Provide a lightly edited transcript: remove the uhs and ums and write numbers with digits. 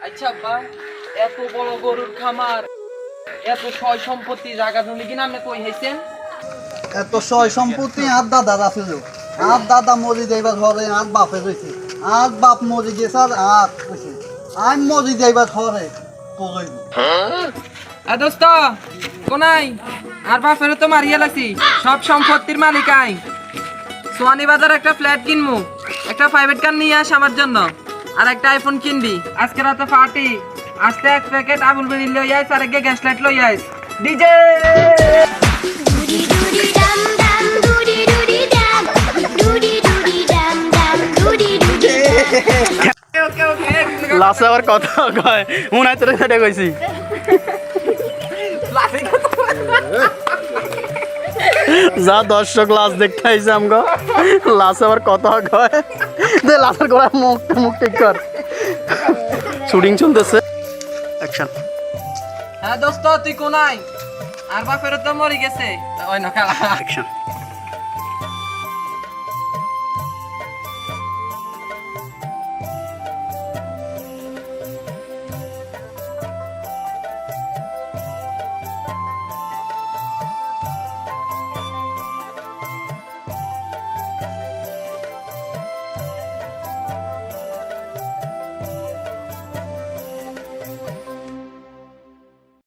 আচ্ছা আব্বা, এত বড় গরুর খামার, এত সয় সম্পত্তি জায়গা জমি কিনা আপনি কই হইছেন? এত সয় সম্পত্তি আর দাদা ছিল। আর দাদা মরি যাইবার ঘরে আর বাপে রয়েছে। আর বাপ মরি গেছে আর কইছে আমি মরি যাইবার ঘরে কইব। দোস্ত কোনাই আর বাপের তো মারিয়া লাসি, সব সম্পত্তির মালিক আই। সোয়ানি বাজার একটা ফ্ল্যাট কিনবো, একটা প্রাইভেট কার নিয়ে আস আমার জন্য, আর একটা আইফোন কিনবি। আজকে রাতে পার্টি, আজকে এক প্যাকেট আবুল বেরি লই আইস আর একটা গ্যাস লাইট লই আইস। ডিজে লাস্ট আবার কথা কয় মনে হয় তোর সাথে কইছি যা দর্শক লাস্ট দেখতে আইছে আমগো লাস্ট আবার কথা কয় দে লাস্টের গোড়া মুখ ঠিক কর শুটিং চলতেছে অ্যাকশন হ্যাঁ দোস্ত তুই কোনাই আর বাপের তো মরে গেছে ওই না অ্যাকশন